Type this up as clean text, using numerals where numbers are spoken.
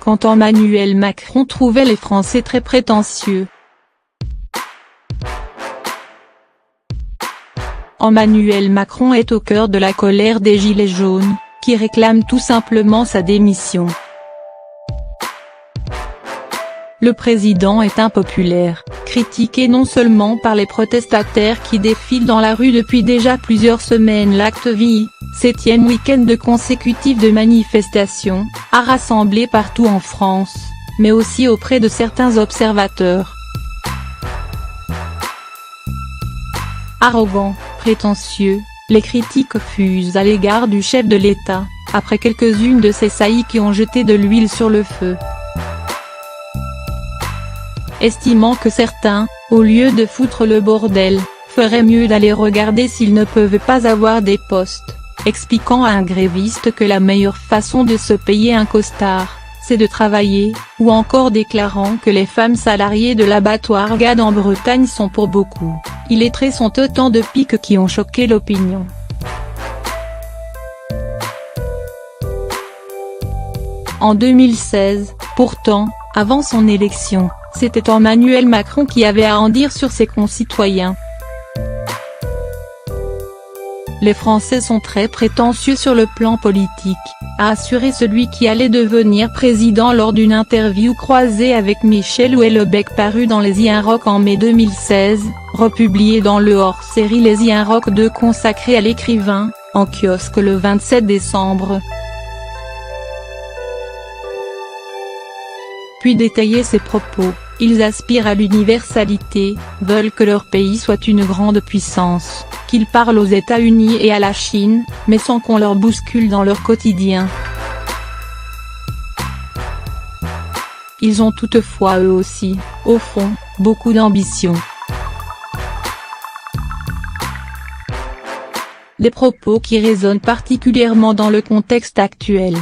quand Emmanuel Macron trouvait les Français très prétentieux. Emmanuel Macron est au cœur de la colère des Gilets jaunes, qui réclament tout simplement sa démission. Le président est impopulaire, critiqué non seulement par les protestataires qui défilent dans la rue depuis déjà plusieurs semaines. L'Acte VI, 7e week-end consécutif de manifestations, a rassemblé partout en France, mais aussi auprès de certains observateurs. Arrogant, prétentieux, les critiques fusent à l'égard du chef de l'État, après quelques-unes de ces saillies qui ont jeté de l'huile sur le feu. Estimant que certains, au lieu de foutre le bordel, feraient mieux d'aller regarder s'ils ne peuvent pas avoir des postes, expliquant à un gréviste que la meilleure façon de se payer un costard, c'est de travailler, ou encore déclarant que les femmes salariées de l'abattoir Gade en Bretagne sont pour beaucoup illettrées sont autant de piques qui ont choqué l'opinion. En 2016, pourtant, avant son élection, c'était Emmanuel Macron qui avait à en dire sur ses concitoyens. Les Français sont très prétentieux sur le plan politique, a assuré celui qui allait devenir président lors d'une interview croisée avec Michel Houellebecq paru dans Les Inrocks en mai 2016, republié dans le hors-série Les Inrocks 2 consacré à l'écrivain, en kiosque le 27 décembre. Puis détailler ses propos. Ils aspirent à l'universalité, veulent que leur pays soit une grande puissance, qu'ils parlent aux États-Unis et à la Chine, mais sans qu'on leur bouscule dans leur quotidien. Ils ont toutefois eux aussi, au fond, beaucoup d'ambition. Des propos qui résonnent particulièrement dans le contexte actuel.